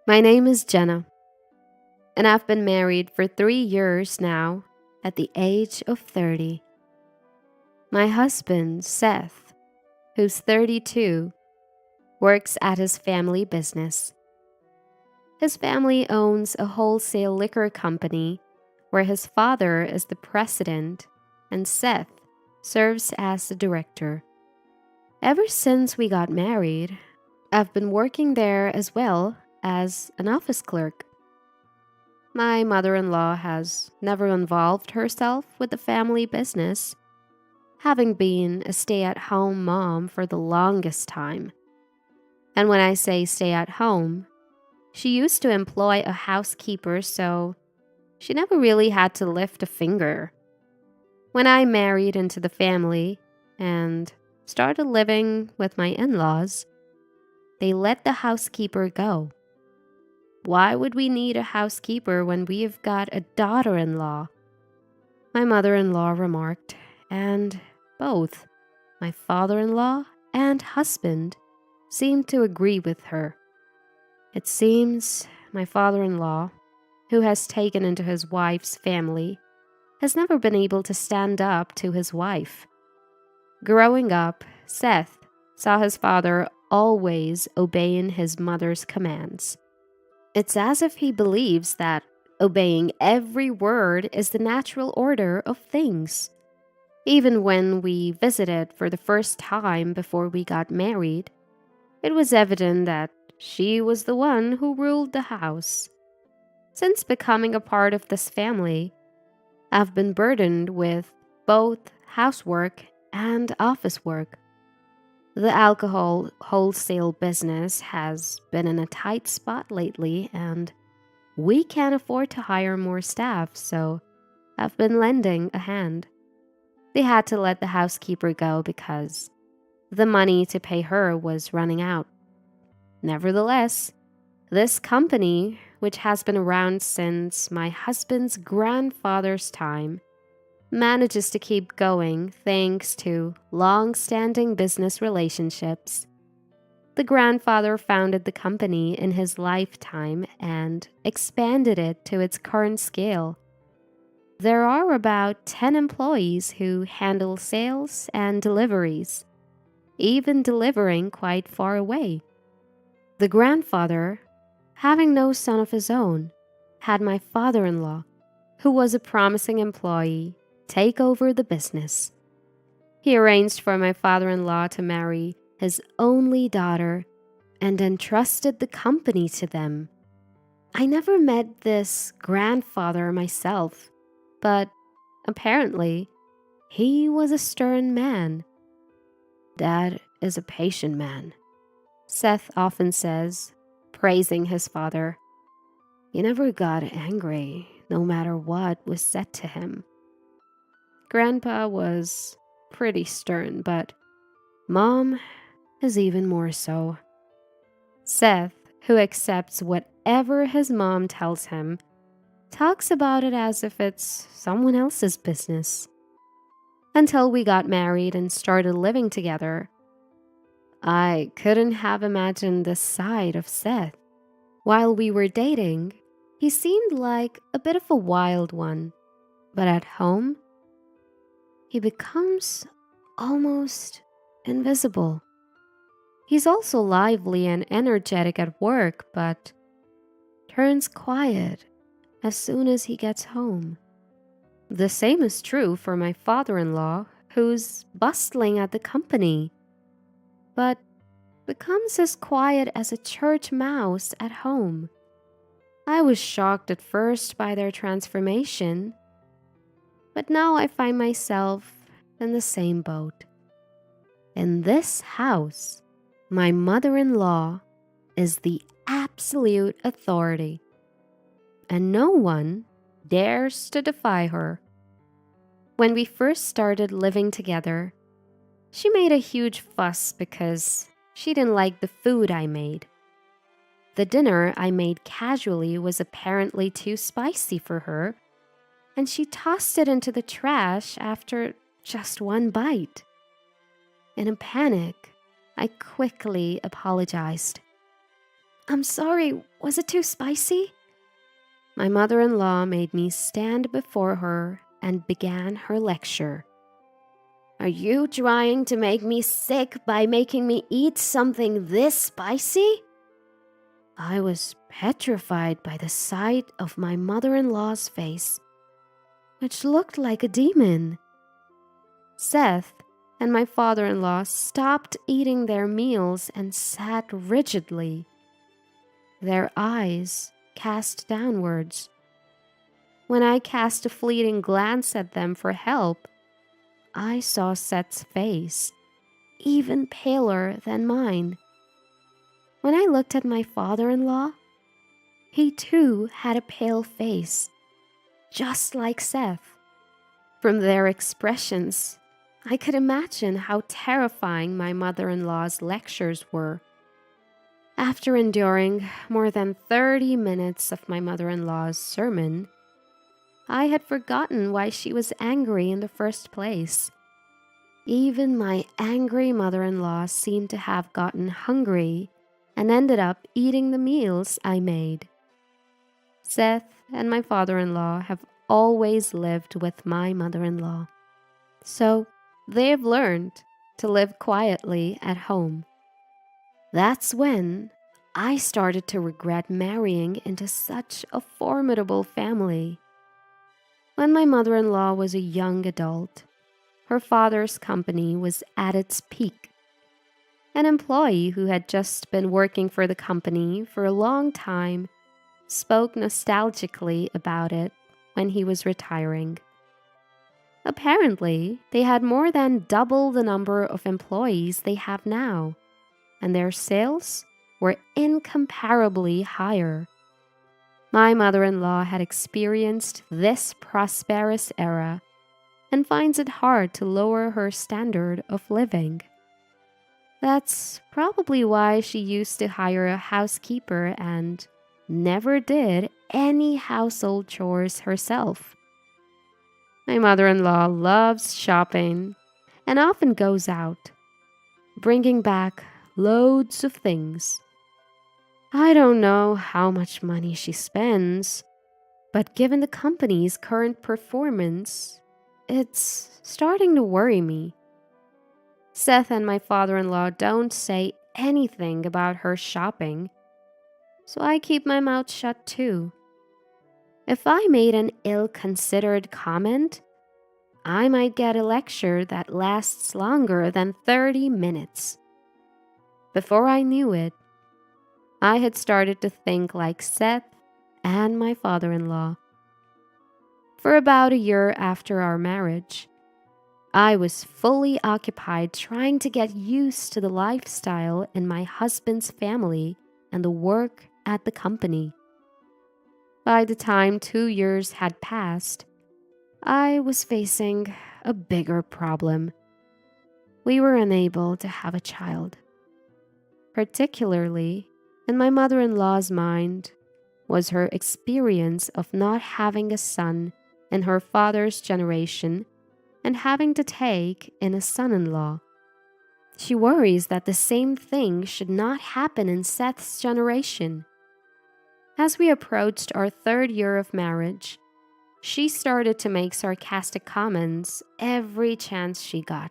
My name is Jenna, and I've been married for 3 years now at the age of 30. My husband, Seth, who's 32, works at his family business. His family owns a wholesale liquor company where his father is the president and Seth serves as the director. Ever since we got married, I've been working there as well as an office clerk. My mother-in-law has never involved herself with the family business, having been a stay-at-home mom for the longest time. And when I say stay at home, she used to employ a housekeeper, so she never really had to lift a finger. When I married into the family and started living with my in-laws, they let the housekeeper go. Why would we need a housekeeper when we've got a daughter-in-law? My mother-in-law remarked, and both my father-in-law and husband seemed to agree with her. It seems my father-in-law, who has taken into his wife's family, has never been able to stand up to his wife. Growing up, Seth saw his father always obeying his mother's commands. It's as if he believes that obeying every word is the natural order of things. Even when we visited for the first time before we got married, it was evident that she was the one who ruled the house. Since becoming a part of this family, I've been burdened with both housework and office work. The alcohol wholesale business has been in a tight spot lately, and we can't afford to hire more staff, so I've been lending a hand. They had to let the housekeeper go because the money to pay her was running out. Nevertheless, this company, which has been around since my husband's grandfather's time, manages to keep going thanks to long-standing business relationships. The grandfather founded the company in his lifetime and expanded it to its current scale. There are about 10 employees who handle sales and deliveries, even delivering quite far away. The grandfather, having no son of his own, had my father-in-law, who was a promising employee, take over the business. He arranged for my father-in-law to marry his only daughter and entrusted the company to them. I never met this grandfather myself, but apparently he was a stern man. Dad is a patient man, Seth often says, praising his father. He never got angry, no matter what was said to him. Grandpa was pretty stern, but Mom is even more so. Seth, who accepts whatever his mom tells him, talks about it as if it's someone else's business. Until we got married and started living together, I couldn't have imagined this side of Seth. While we were dating, he seemed like a bit of a wild one, but at home, he becomes almost invisible. He's also lively and energetic at work, but turns quiet as soon as he gets home. The same is true for my father-in-law, who's bustling at the company, but becomes as quiet as a church mouse at home. I was shocked at first by their transformation, but now I find myself in the same boat. In this house, my mother-in-law is the absolute authority, and no one dares to defy her. When we first started living together, she made a huge fuss because she didn't like the food I made. The dinner I made casually was apparently too spicy for her, and she tossed it into the trash after just one bite. In a panic, I quickly apologized. I'm sorry, was it too spicy? My mother-in-law made me stand before her and began her lecture. Are you trying to make me sick by making me eat something this spicy? I was petrified by the sight of my mother-in-law's face, which looked like a demon. Seth and my father-in-law stopped eating their meals and sat rigidly, their eyes cast downwards. When I cast a fleeting glance at them for help, I saw Seth's face, even paler than mine. When I looked at my father-in-law, he too had a pale face, just like Seth. From their expressions, I could imagine how terrifying my mother-in-law's lectures were. After enduring more than 30 minutes of my mother-in-law's sermon, I had forgotten why she was angry in the first place. Even my angry mother-in-law seemed to have gotten hungry and ended up eating the meals I made. Seth and my father-in-law have always lived with my mother-in-law, so they have learned to live quietly at home. That's when I started to regret marrying into such a formidable family. When my mother-in-law was a young adult, her father's company was at its peak. An employee who had just been working for the company for a long time spoke nostalgically about it when he was retiring. Apparently, they had more than double the number of employees they have now, and their sales were incomparably higher. My mother-in-law had experienced this prosperous era and finds it hard to lower her standard of living. That's probably why she used to hire a housekeeper and never did any household chores herself. My mother-in-law loves shopping and often goes out, bringing back loads of things. I don't know how much money she spends, but given the company's current performance, it's starting to worry me. Seth and my father-in-law don't say anything about her shopping, so I keep my mouth shut too. If I made an ill-considered comment, I might get a lecture that lasts longer than 30 minutes. Before I knew it, I had started to think like Seth and my father-in-law. For about a year after our marriage, I was fully occupied trying to get used to the lifestyle in my husband's family and the work at the company. By the time 2 years had passed, I was facing a bigger problem. We were unable to have a child. Particularly, in my mother-in-law's mind, was her experience of not having a son in her father's generation and having to take in a son-in-law. She worries that the same thing should not happen in Seth's generation. As we approached our 3rd year of marriage, she started to make sarcastic comments every chance she got.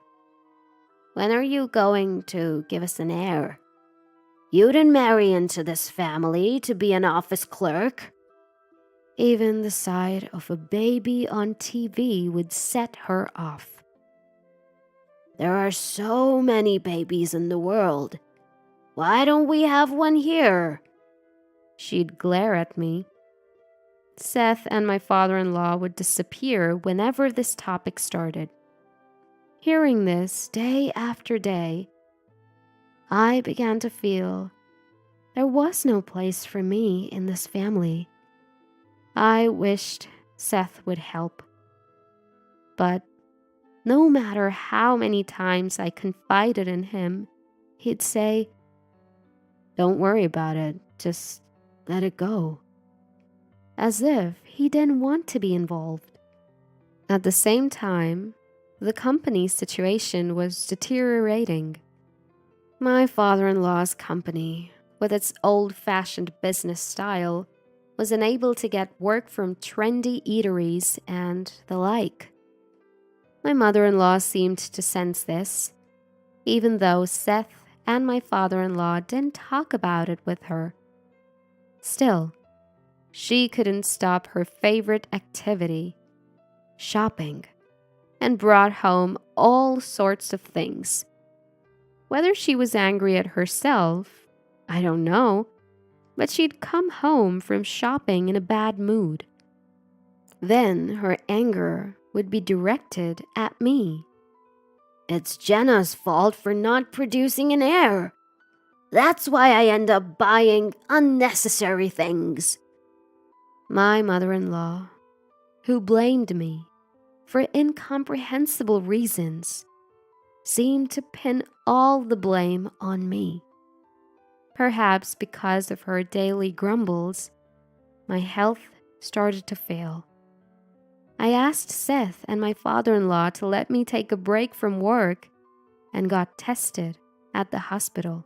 When are you going to give us an heir? You didn't marry into this family to be an office clerk. Even the sight of a baby on TV would set her off. There are so many babies in the world. Why don't we have one here? She'd glare at me. Seth and my father-in-law would disappear whenever this topic started. Hearing this day after day, I began to feel there was no place for me in this family. I wished Seth would help. But no matter how many times I confided in him, he'd say, "Don't worry about it, just let it go." As if he didn't want to be involved. At the same time, the company's situation was deteriorating. My father-in-law's company with its old-fashioned business style, was unable to get work from trendy eateries and the like. My mother-in-law seemed to sense this, even though Seth and my father-in-law didn't talk about it with her. Still, she couldn't stop her favorite activity, shopping, and brought home all sorts of things. Whether she was angry at herself, I don't know, but she'd come home from shopping in a bad mood. Then her anger would be directed at me. "It's Jenna's fault for not producing an heir. That's why I end up buying unnecessary things." My mother-in-law, who blamed me for incomprehensible reasons, seemed to pin all the blame on me. Perhaps because of her daily grumbles, my health started to fail. I asked Seth and my father-in-law to let me take a break from work and got tested at the hospital.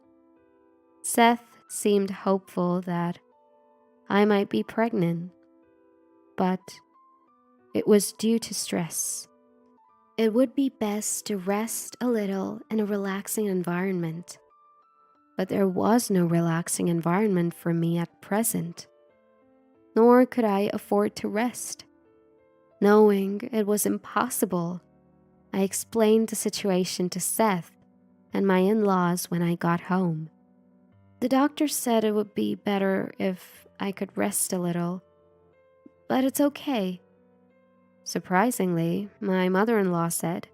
Seth seemed hopeful that I might be pregnant, but it was due to stress. It would be best to rest a little in a relaxing environment, but there was no relaxing environment for me at present, nor could I afford to rest. Knowing it was impossible, I explained the situation to Seth and my in-laws when I got home. The doctor said it would be better if I could rest a little, but it's okay. Surprisingly, my mother-in-law said,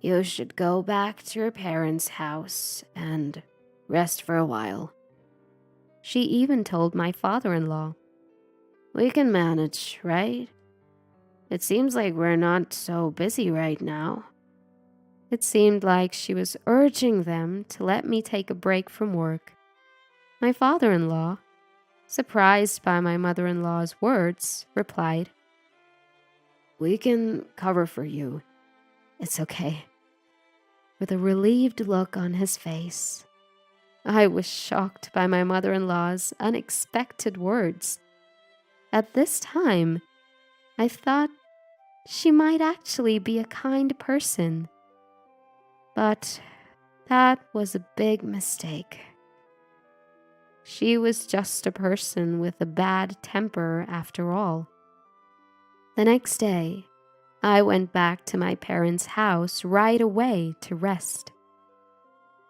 "You should go back to your parents' house and rest for a while." She even told my father-in-law, "We can manage, right? It seems like we're not so busy right now." It seemed like she was urging them to let me take a break from work. My father-in-law, surprised by my mother-in-law's words, replied, "We can cover for you. It's okay," with a relieved look on his face. I was shocked by my mother-in-law's unexpected words. At this time, I thought she might actually be a kind person. But that was a big mistake. She was just a person with a bad temper after all. The next day, I went back to my parents' house right away to rest.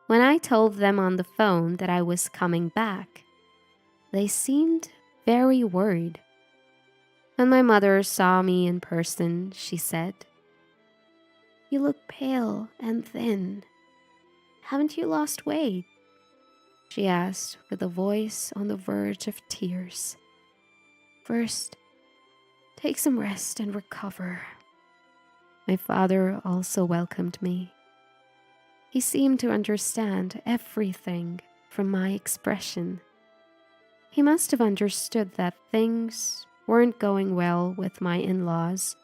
When I told them on the phone that I was coming back, they seemed very worried. When my mother saw me in person, she said, "You look pale and thin. Haven't you lost weight?" she asked with a voice on the verge of tears. "First, take some rest and recover." My father also welcomed me. He seemed to understand everything from my expression. He must have understood that things weren't going well with my in-laws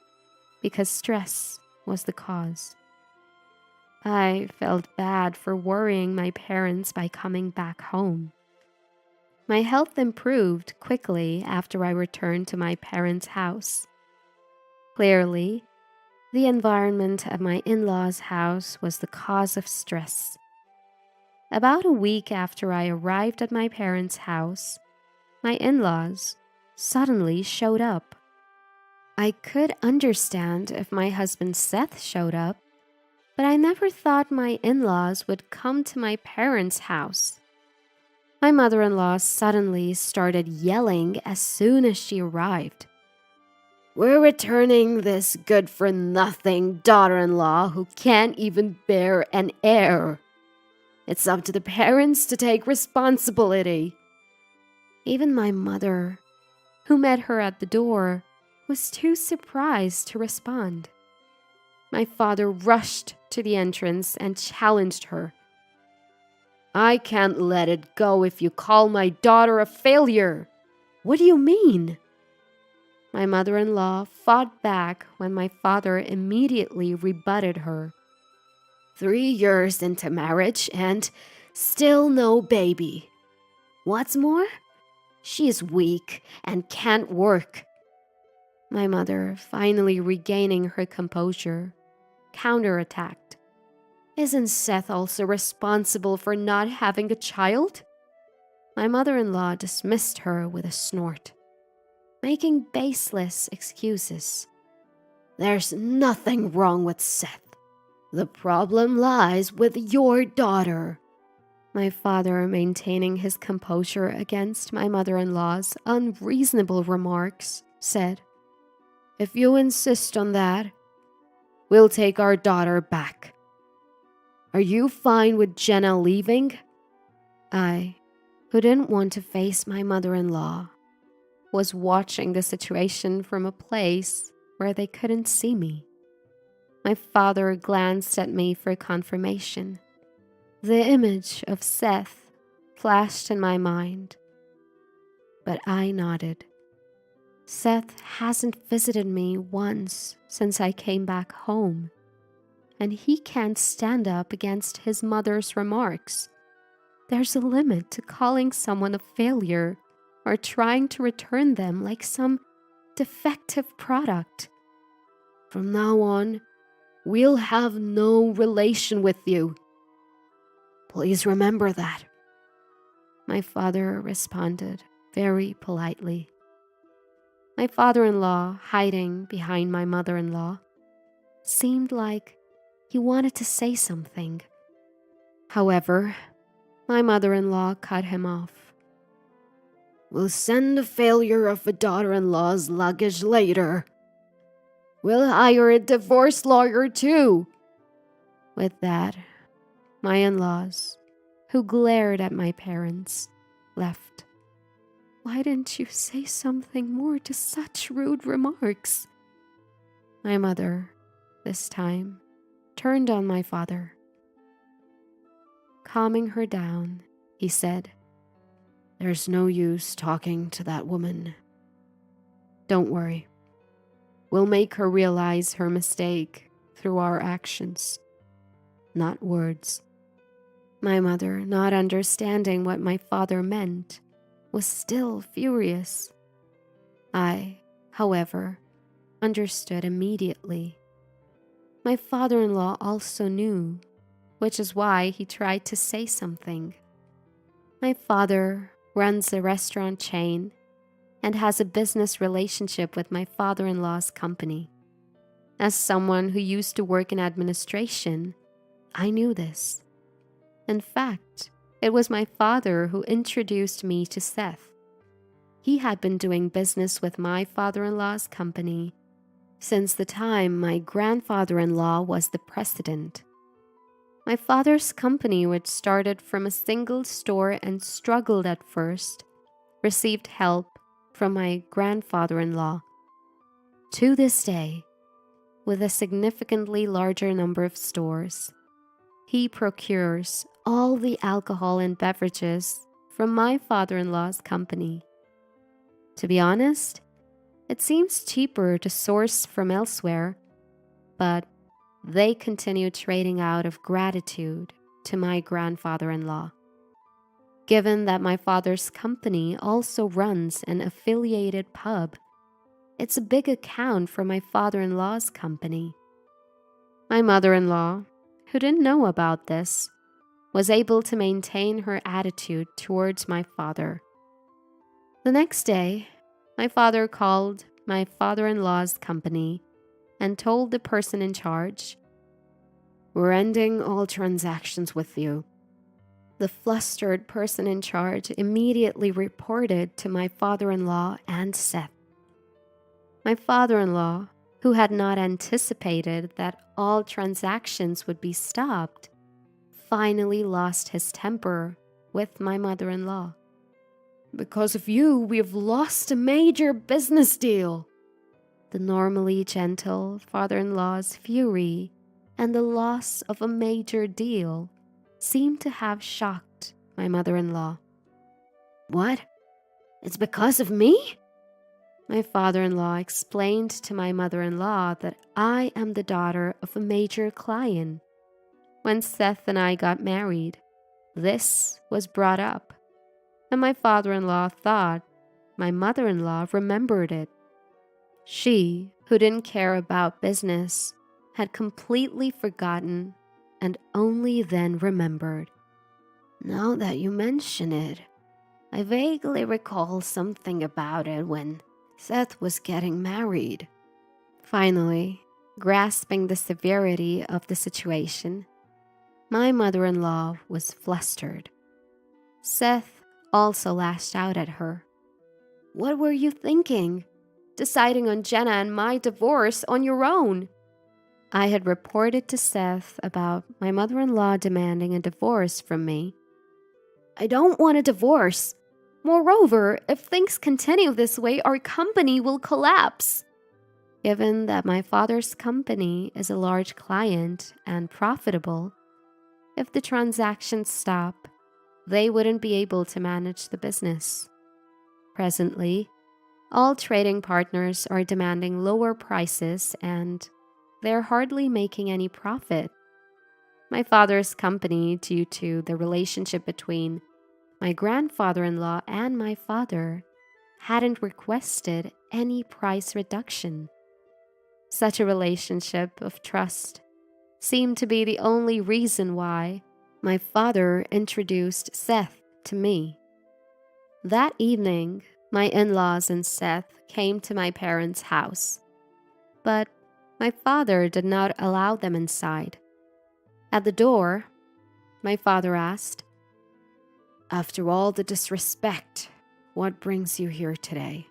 because stress was the cause. I felt bad for worrying my parents by coming back home. My health improved quickly after I returned to my parents' house. Clearly, the environment at my in-laws' house was the cause of stress. About a week after I arrived at my parents' house, my in-laws suddenly showed up. I could understand if my husband Seth showed up, but I never thought my in-laws would come to my parents' house. My mother-in-law suddenly started yelling as soon as she arrived. "We're returning this good-for-nothing daughter-in-law who can't even bear an heir. It's up to the parents to take responsibility." Even my mother, who met her at the door, was too surprised to respond. My father rushed to the entrance and challenged her. "I can't let it go if you call my daughter a failure. What do you mean?" My mother-in-law fought back when my father immediately rebutted her. 3 years into marriage and still no baby. What's more, she is weak and can't work. My mother, finally regaining her composure, counterattacked. Isn't Seth also responsible for not having a child? My mother-in-law dismissed her with a snort, making baseless excuses. There's nothing wrong with Seth. The problem lies with your daughter. My father, maintaining his composure against my mother-in-law's unreasonable remarks, said, If you insist on that, we'll take our daughter back. Are you fine with Jenna leaving? I, who didn't want to face my mother-in-law, was watching the situation from a place where they couldn't see me. My father glanced at me for confirmation. The image of Seth flashed in my mind, but I nodded. Seth hasn't visited me once since I came back home, and he can't stand up against his mother's remarks. There's a limit to calling someone a failure or trying to return them like some defective product. From now on, we'll have no relation with you. Please remember that. My father responded very politely. My father-in-law, hiding behind my mother-in-law, seemed like he wanted to say something. However, my mother-in-law cut him off. We'll send the failure of a daughter-in-law's luggage later. We'll hire a divorce lawyer too. With that, my in-laws, who glared at my parents, left. Why didn't you say something more to such rude remarks? My mother, this time, turned on my father. Calming her down, he said, There's no use talking to that woman. Don't worry. We'll make her realize her mistake through our actions, not words. My mother, not understanding what my father meant, was still furious. I, however, understood immediately. My father-in-law also knew, which is why he tried to say something. My father runs a restaurant chain and has a business relationship with my father-in-law's company. As someone who used to work in administration, I knew this. In fact, it was my father who introduced me to Seth. He had been doing business with my father-in-law's company since the time my grandfather-in-law was the president. My father's company, which started from a single store and struggled at first, received help from my grandfather-in-law. To this day, with a significantly larger number of stores, he procures all the alcohol and beverages from my father-in-law's company. To be honest, it seems cheaper to source from elsewhere, but they continue trading out of gratitude to my grandfather-in-law. Given that my father's company also runs an affiliated pub, it's a big account for my father-in-law's company. My mother-in-law, who didn't know about this, was able to maintain her attitude towards my father. The next day, my father called my father-in-law's company and told the person in charge, We're ending all transactions with you. The flustered person in charge immediately reported to my father-in-law and Seth. My father-in-law, who had not anticipated that all transactions would be stopped, finally lost his temper with my mother-in-law. Because of you, we have lost a major business deal. The normally gentle father-in-law's fury and the loss of a major deal seemed to have shocked my mother-in-law. What? It's because of me? My father-in-law explained to my mother-in-law that I am the daughter of a major client. When Seth and I got married, this was brought up. and my father-in-law thought my mother-in-law remembered it. She, who didn't care about business, had completely forgotten and only then remembered. Now that you mention it, I vaguely recall something about it when Seth was getting married. Finally, grasping the severity of the situation, my mother-in-law was flustered. Seth also lashed out at her. What were you thinking? Deciding on Jenna and my divorce on your own? I had reported to Seth about my mother-in-law demanding a divorce from me. I don't want a divorce. Moreover, if things continue this way, our company will collapse. Given that my father's company is a large client and profitable, if the transactions stop, they wouldn't be able to manage the business. Presently, all trading partners are demanding lower prices and they're hardly making any profit. My father's company, due to the relationship between my grandfather-in-law and my father, hadn't requested any price reduction. Such a relationship of trust seemed to be the only reason why my father introduced Seth to me. That evening, my in-laws and Seth came to my parents' house, but my father did not allow them inside. At the door, my father asked, "After all the disrespect, what brings you here today?"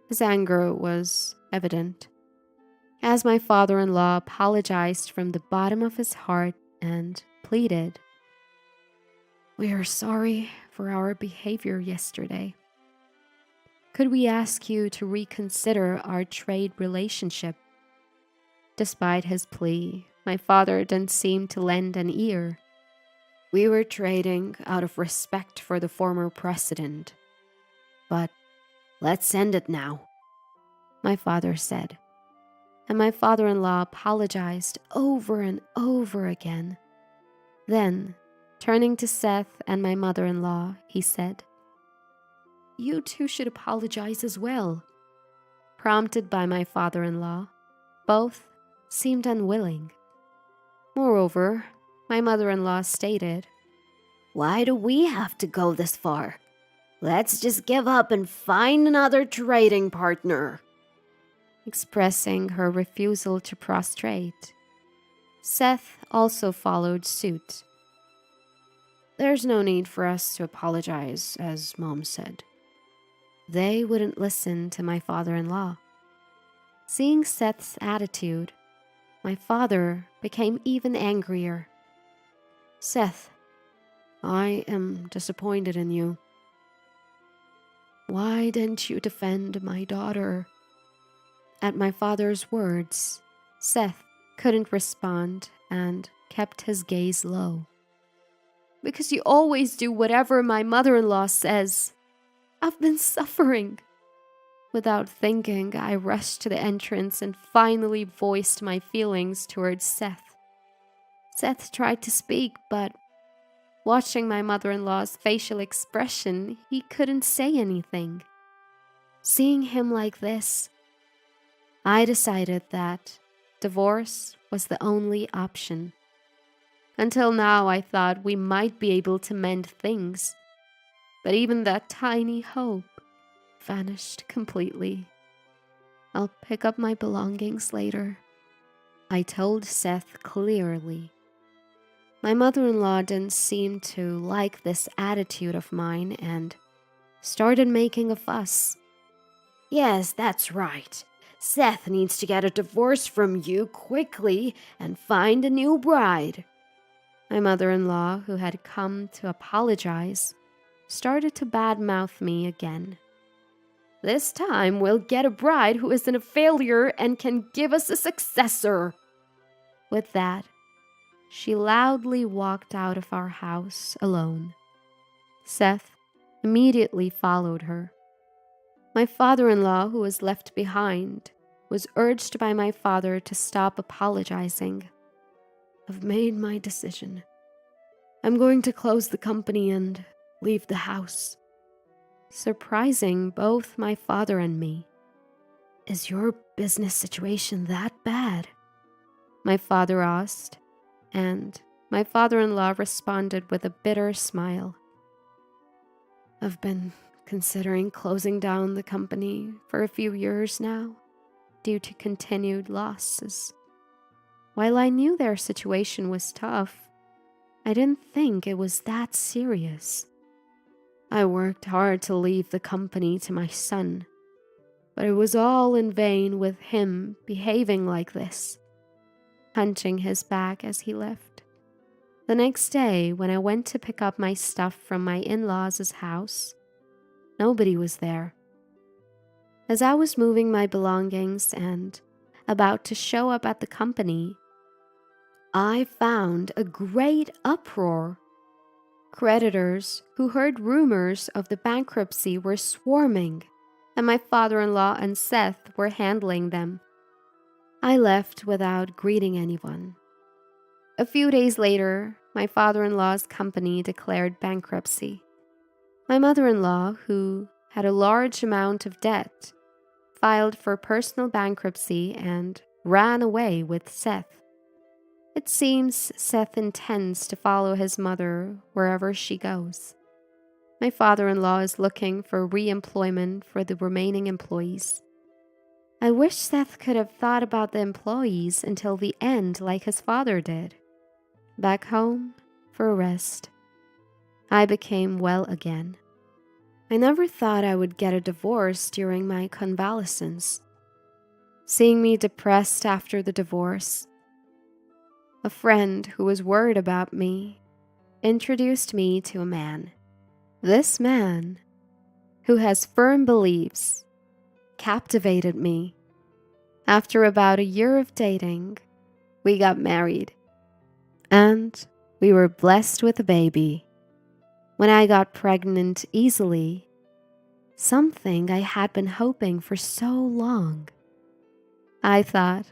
His anger was evident, as my father-in-law apologized from the bottom of his heart and pleaded, "We are sorry for our behavior yesterday. Could we ask you to reconsider our trade relationship?" Despite his plea, my father didn't seem to lend an ear. "We were trading out of respect for the former president, but let's end it now," my father said. And my father-in-law apologized over and over again. Then, turning to Seth and my mother-in-law, he said, "You two should apologize as well." Prompted by my father-in-law, both seemed unwilling. Moreover, my mother-in-law stated, "Why do we have to go this far? Let's just give up and find another trading partner," expressing her refusal to prostrate. Seth also followed suit. "There's no need for us to apologize, as Mom said." They wouldn't listen to my father-in-law. Seeing Seth's attitude, my father became even angrier. "Seth, I am disappointed in you. Why didn't you defend my daughter?" At my father's words, Seth couldn't respond and kept his gaze low. "Because you always do whatever my mother-in-law says. I've been suffering." Without thinking, I rushed to the entrance and finally voiced my feelings towards Seth. Seth tried to speak, but watching my mother-in-law's facial expression, he couldn't say anything. Seeing him like this, I decided that divorce was the only option. Until now, I thought we might be able to mend things, but even that tiny hope vanished completely. "I'll pick up my belongings later," I told Seth clearly. My mother-in-law didn't seem to like this attitude of mine and started making a fuss. "Yes, that's right. Seth needs to get a divorce from you quickly and find a new bride." My mother-in-law, who had come to apologize, started to badmouth me again. "This time we'll get a bride who isn't a failure and can give us a successor." With that, she loudly walked out of our house alone. Seth immediately followed her. My father-in-law, who was left behind, was urged by my father to stop apologizing. "I've made my decision. I'm going to close the company and leave the house, surprising both my father and me. "Is your business situation that bad?" my father asked, and my father-in-law responded with a bitter smile. "I've been considering closing down the company for a few years now due to continued losses. While I knew their situation was tough, I didn't think it was that serious. I worked hard to leave the company to my son, but it was all in vain with him behaving like this," hunching his back as he left. The next day, when I went to pick up my stuff from my in-laws' house, nobody was there. As I was moving my belongings and about to show up at the company, I found a great uproar. Creditors who heard rumors of the bankruptcy were swarming, and my father-in-law and Seth were handling them. I left without greeting anyone. A few days later, my father-in-law's company declared bankruptcy. My mother-in-law, who had a large amount of debt, filed for personal bankruptcy and ran away with Seth. It seems Seth intends to follow his mother wherever she goes. My father-in-law is looking for re-employment for the remaining employees. I wish Seth could have thought about the employees until the end like his father did. Back home for a rest. I became well again. I never thought I would get a divorce during my convalescence. Seeing me depressed after the divorce, a friend who was worried about me introduced me to a man. This man, who has firm beliefs, captivated me. After about a year of dating, we got married, and we were blessed with a baby. When I got pregnant easily, something I had been hoping for so long, I thought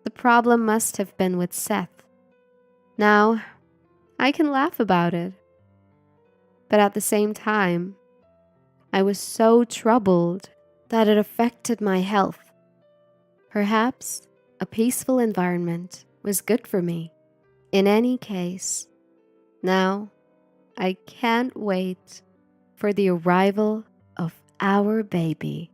the problem must have been with Seth. Now, I can laugh about it. But at the same time, I was so troubled that it affected my health. Perhaps a peaceful environment was good for me. In any case, now I can't wait for the arrival of our baby.